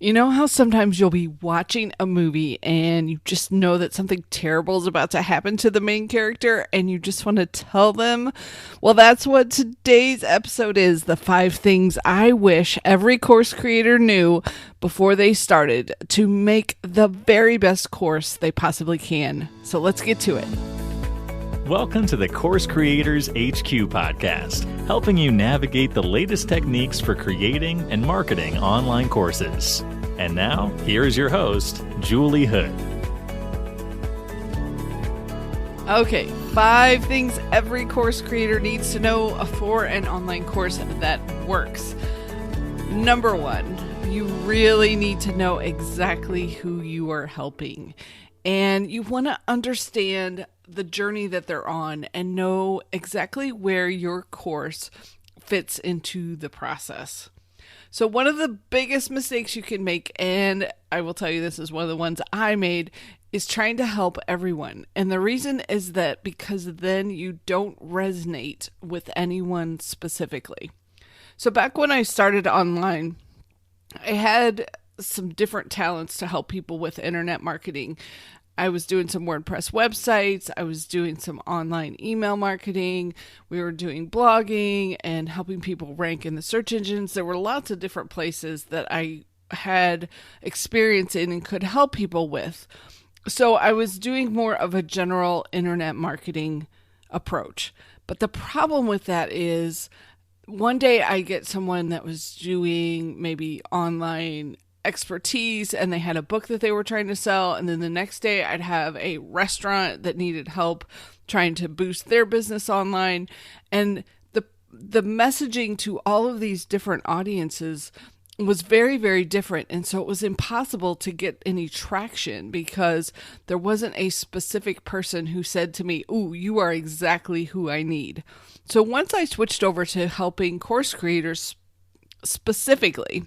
You know how sometimes you'll be watching a movie and you just know that something terrible is about to happen to the main character and you just want to tell them? Well, that's what today's episode is, the 5 things I wish every course creator knew before they started to make the very best course they possibly can. So let's get to it. Welcome to the Course Creators HQ podcast, helping you navigate the latest techniques for creating and marketing online courses. And now, here's your host, Julie Hood. Okay, 5 things every course creator needs to know for an online course that works. Number 1, you really need to know exactly who you are helping. And you want to understand the journey that they're on and know exactly where your course fits into the process. So one of the biggest mistakes you can make, and I will tell you this is one of the ones I made, is trying to help everyone. And the reason is that because then you don't resonate with anyone specifically. So back when I started online, I had some different talents to help people with internet marketing. I was doing some WordPress websites. I was doing some online email marketing. We were doing blogging and helping people rank in the search engines. There were lots of different places that I had experience in and could help people with. So I was doing more of a general internet marketing approach. But the problem with that is one day I get someone that was doing maybe online expertise and they had a book that they were trying to sell, and then the next day I'd have a restaurant that needed help trying to boost their business online, and the messaging to all of these different audiences was very, very different. And so it was impossible to get any traction because there wasn't a specific person who said to me, "Ooh, you are exactly who I need." So once I switched over to helping course creators specifically,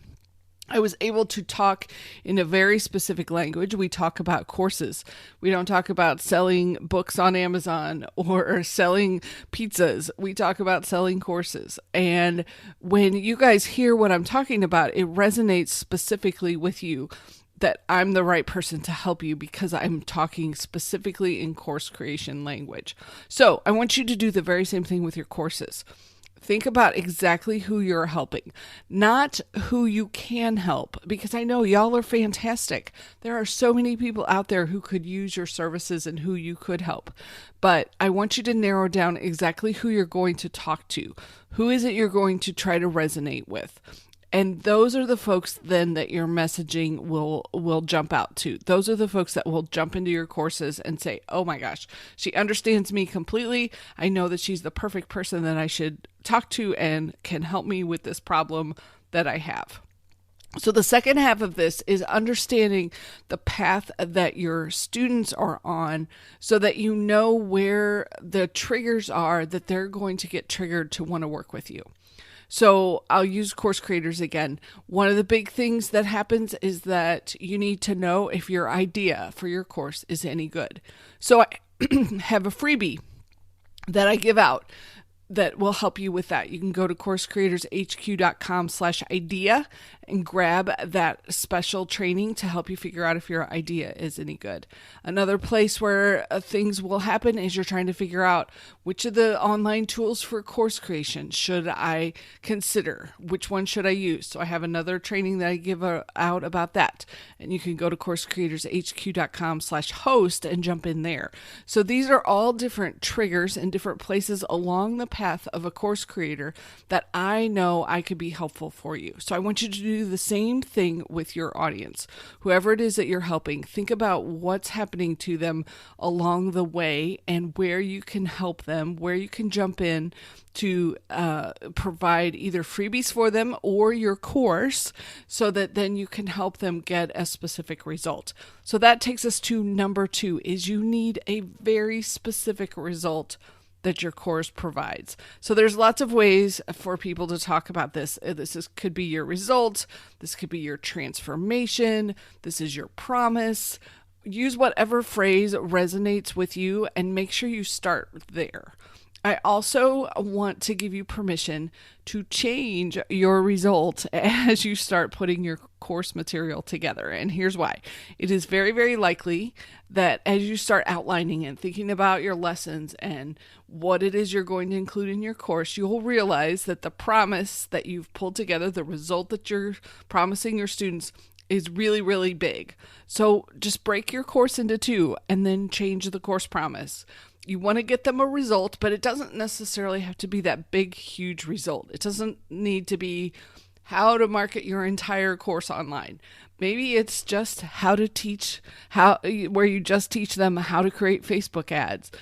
I was able to talk in a very specific language. We talk about courses. We don't talk about selling books on Amazon or selling pizzas. We talk about selling courses. And when you guys hear what I'm talking about, it resonates specifically with you that I'm the right person to help you because I'm talking specifically in course creation language. So I want you to do the very same thing with your courses. Think about exactly who you're helping, not who you can help, because I know y'all are fantastic. There are so many people out there who could use your services and who you could help. But I want you to narrow down exactly who you're going to talk to. Who is it you're going to try to resonate with? And those are the folks then that your messaging will jump out to. Those are the folks that will jump into your courses and say, "Oh my gosh, she understands me completely. I know that she's the perfect person that I should talk to and can help me with this problem that I have." So the second half of this is understanding the path that your students are on so that you know where the triggers are that they're going to get triggered to want to work with you. So I'll use course creators again. One of the big things that happens is that you need to know if your idea for your course is any good. So I have a freebie that I give out that will help you with that. You can go to coursecreatorshq.com/idea and grab that special training to help you figure out if your idea is any good. Another place where things will happen is you're trying to figure out which of the online tools for course creation should I consider? Which one should I use? So I have another training that I give out about that. And you can go to coursecreatorshq.com/host and jump in there. So these are all different triggers and different places along the path of a course creator that I know I could be helpful for you. So I want you to do the same thing with your audience. Whoever it is that you're helping, think about what's happening to them along the way and where you can help them, where you can jump in to provide either freebies for them or your course so that then you can help them get a specific result. So that takes us to number 2 is you need a very specific result that your course provides. So there's lots of ways for people to talk about this. Could be your result. This could be your transformation. This is your promise. Use whatever phrase resonates with you and make sure you start there. I also want to give you permission to change your result as you start putting your course material together. And here's why. It is very, very likely that as you start outlining and thinking about your lessons and what it is you're going to include in your course, you'll realize that the promise that you've pulled together, the result that you're promising your students, is really, really big. So just break your course into two and then change the course promise. You want to get them a result, but it doesn't necessarily have to be that big, huge result. It doesn't need to be how to market your entire course online. Maybe it's just how to teach, where you just teach them how to create Facebook ads.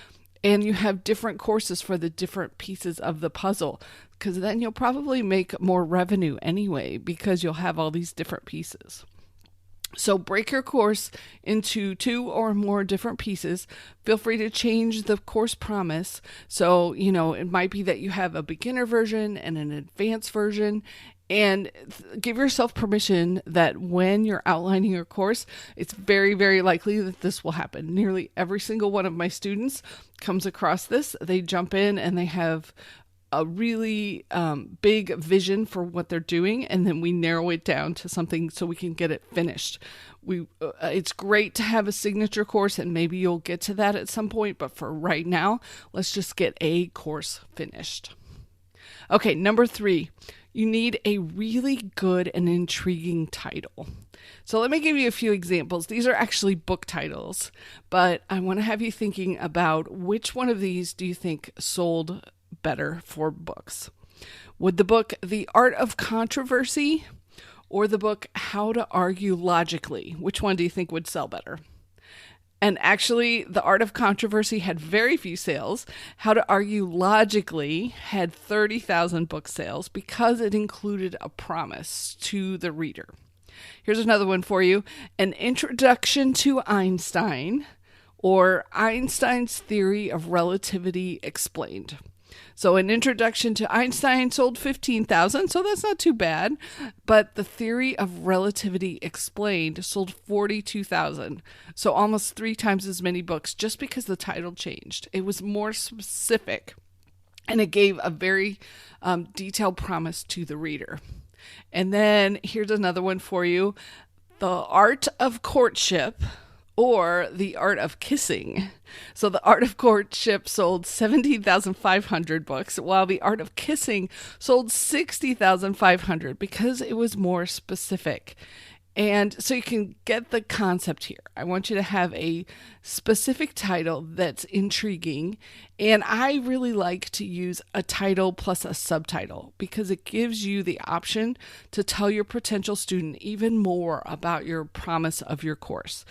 And you have different courses for the different pieces of the puzzle, because then you'll probably make more revenue anyway, because you'll have all these different pieces. So break your course into 2 or more different pieces. Feel free to change the course promise. So, it might be that you have a beginner version and an advanced version, and give yourself permission that when you're outlining your course, it's very, very likely that this will happen. Nearly every single one of my students comes across this. They jump in and they have a really big vision for what they're doing, and then we narrow it down to something so we can get it finished. It's great to have a signature course, and maybe you'll get to that at some point, but for right now, let's just get a course finished. Okay, number 3, you need a really good and intriguing title. So let me give you a few examples. These are actually book titles, but I want to have you thinking about which one of these do you think sold better for books. Would the book The Art of Controversy or the book How to Argue Logically? Which one do you think would sell better? And actually, The Art of Controversy had very few sales. How to Argue Logically had 30,000 book sales because it included a promise to the reader. Here's another one for you. An Introduction to Einstein or Einstein's Theory of Relativity Explained. So An Introduction to Einstein sold 15,000, so that's not too bad. But The Theory of Relativity Explained sold 42,000, so almost 3 times as many books just because the title changed. It was more specific, and it gave a very detailed promise to the reader. And then here's another one for you. The Art of Courtship or The Art of Kissing. So The Art of Courtship sold 17,500 books, while The Art of Kissing sold 60,500 because it was more specific. And so you can get the concept here. I want you to have a specific title that's intriguing. And I really like to use a title plus a subtitle because it gives you the option to tell your potential student even more about your promise of your course.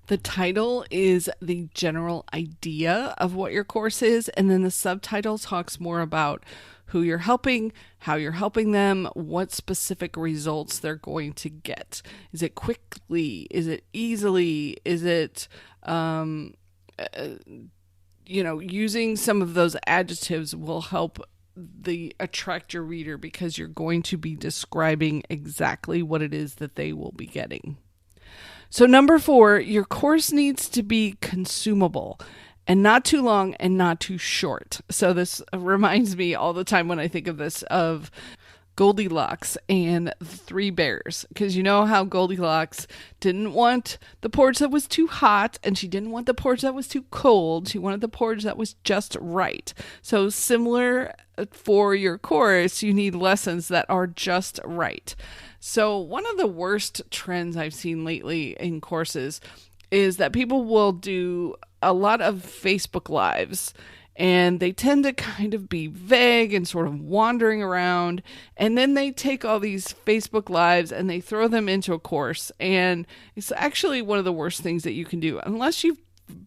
The title is the general idea of what your course is, and then the subtitle talks more about who you're helping, how you're helping them, what specific results they're going to get. Is it quickly? Is it easily? Is it, using some of those adjectives will help attract your reader because you're going to be describing exactly what it is that they will be getting. So number 4, your course needs to be consumable and not too long and not too short. So this reminds me all the time when I think of this of Goldilocks and the 3 bears, because you know how Goldilocks didn't want the porridge that was too hot and she didn't want the porridge that was too cold. She wanted the porridge that was just right. So similar for your course, you need lessons that are just right. So one of the worst trends I've seen lately in courses is that people will do a lot of Facebook Lives, and they tend to kind of be vague and sort of wandering around. And then they take all these Facebook Lives and they throw them into a course. And it's actually one of the worst things that you can do unless you've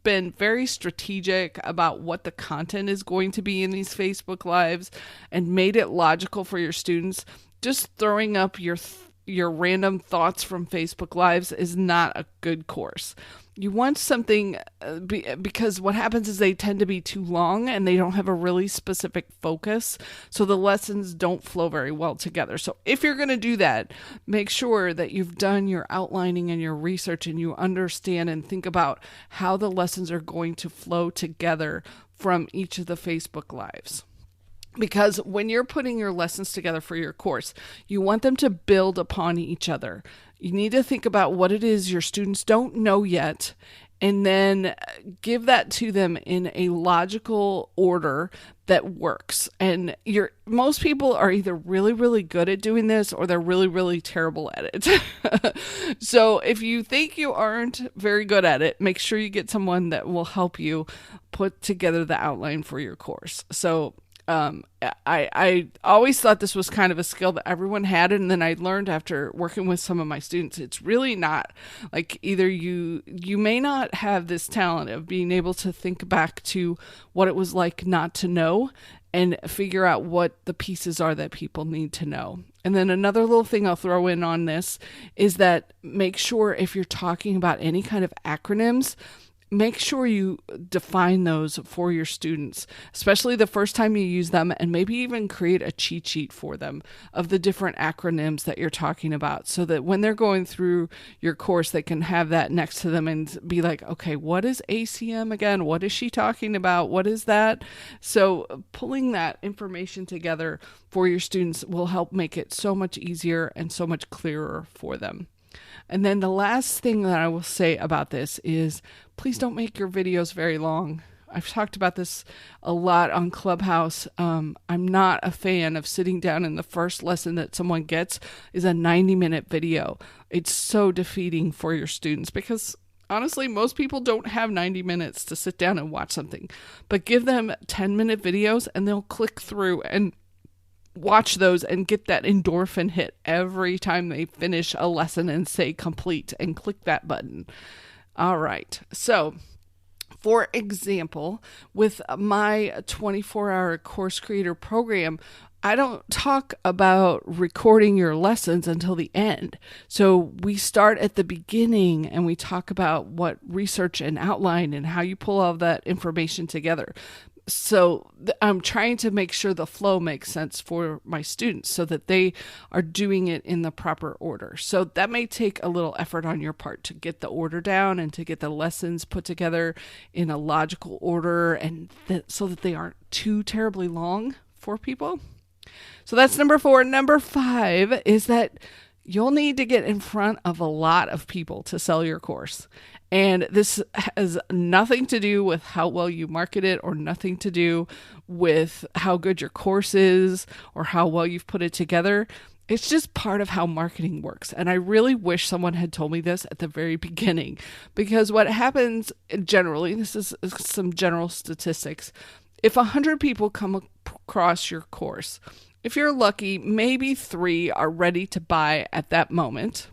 been very strategic about what the content is going to be in these Facebook Lives and made it logical for your students. Just throwing up your random thoughts from Facebook Lives is not a good course. You want something because what happens is they tend to be too long and they don't have a really specific focus, so the lessons don't flow very well together. So if you're going to do that, make sure that you've done your outlining and your research and you understand and think about how the lessons are going to flow together from each of the Facebook Lives. Because when you're putting your lessons together for your course, you want them to build upon each other. You need to think about what it is your students don't know yet, and then give that to them in a logical order that works. And most people are either really, really good at doing this, or they're really, really terrible at it. So if you think you aren't very good at it, make sure you get someone that will help you put together the outline for your course. So I always thought this was kind of a skill that everyone had, and then I learned after working with some of my students, it's really not. Like, either you may not have this talent of being able to think back to what it was like not to know and figure out what the pieces are that people need to know. And then another little thing I'll throw in on this is that make sure if you're talking about any kind of acronyms, make sure you define those for your students, especially the first time you use them, and maybe even create a cheat sheet for them of the different acronyms that you're talking about, so that when they're going through your course, they can have that next to them and be like, okay, what is ACM again? What is she talking about? What is that? So pulling that information together for your students will help make it so much easier and so much clearer for them. And then the last thing that I will say about this is, please don't make your videos very long. I've talked about this a lot on Clubhouse. I'm not a fan of sitting down and the first lesson that someone gets is a 90-minute video. It's so defeating for your students because honestly, most people don't have 90 minutes to sit down and watch something. But give them 10-minute videos and they'll click through and watch those and get that endorphin hit every time they finish a lesson and say complete and click that button. All right. So, for example, with my 24-hour course creator program, I don't talk about recording your lessons until the end. So we start at the beginning and we talk about what research and outline and how you pull all that information together. So I'm trying to make sure the flow makes sense for my students so that they are doing it in the proper order. So that may take a little effort on your part to get the order down and to get the lessons put together in a logical order and so that they aren't too terribly long for people. So that's number 4. Number 5 is that you'll need to get in front of a lot of people to sell your course. And this has nothing to do with how well you market it or nothing to do with how good your course is or how well you've put it together. It's just part of how marketing works. And I really wish someone had told me this at the very beginning, because what happens generally, this is some general statistics, if 100 people come across your course, if you're lucky, maybe 3 are ready to buy at that moment.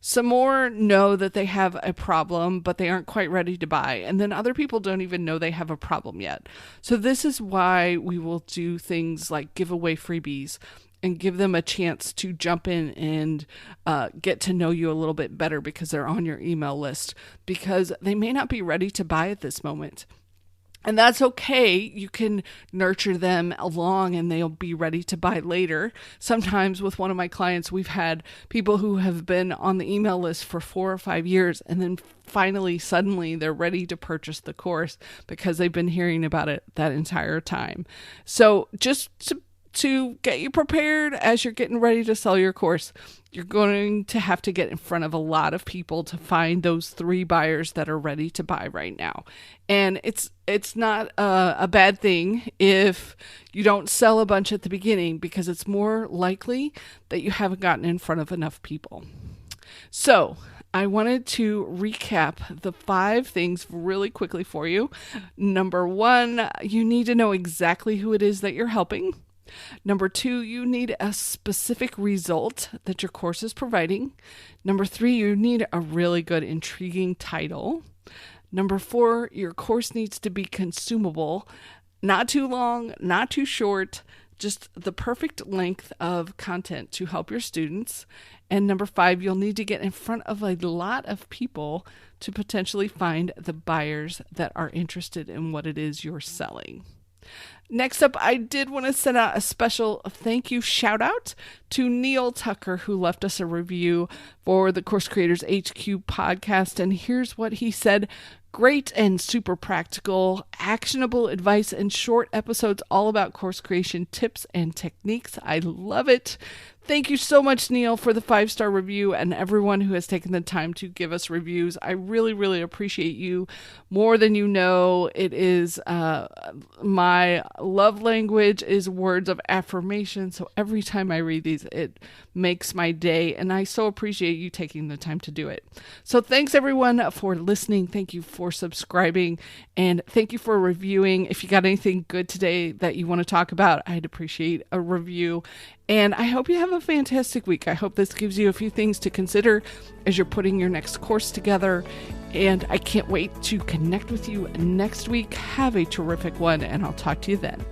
Some more know that they have a problem, but they aren't quite ready to buy. And then other people don't even know they have a problem yet. So this is why we will do things like give away freebies and give them a chance to jump in and get to know you a little bit better because they're on your email list, because they may not be ready to buy at this moment. And that's okay. You can nurture them along and they'll be ready to buy later. Sometimes with one of my clients, we've had people who have been on the email list for 4 or 5 years, and then finally, suddenly, they're ready to purchase the course because they've been hearing about it that entire time. So just to get you prepared as you're getting ready to sell your course, you're going to have to get in front of a lot of people to find those 3 buyers that are ready to buy right now. And it's not a bad thing if you don't sell a bunch at the beginning, because it's more likely that you haven't gotten in front of enough people. So I wanted to recap the 5 things really quickly for you. Number 1, you need to know exactly who it is that you're helping. Number 2, you need a specific result that your course is providing. Number 3, you need a really good, intriguing title. Number 4, your course needs to be consumable, not too long, not too short, just the perfect length of content to help your students. And number 5, you'll need to get in front of a lot of people to potentially find the buyers that are interested in what it is you're selling. Next up, I did want to send out a special thank you shout out to Neil Tucker, who left us a review for the Course Creators HQ podcast. And here's what he said. Great and super practical, actionable advice and short episodes all about course creation tips and techniques. I love it. Thank you so much, Neil, for the 5-star review and everyone who has taken the time to give us reviews. I really, really appreciate you more than you know. It is my love language is words of affirmation. So every time I read these, it makes my day. And I so appreciate you taking the time to do it. So thanks, everyone, for listening. Thank you for subscribing. And thank you for reviewing. If you got anything good today that you want to talk about, I'd appreciate a review. And I hope you have a fantastic week. I hope this gives you a few things to consider as you're putting your next course together. And I can't wait to connect with you next week. Have a terrific one, and I'll talk to you then.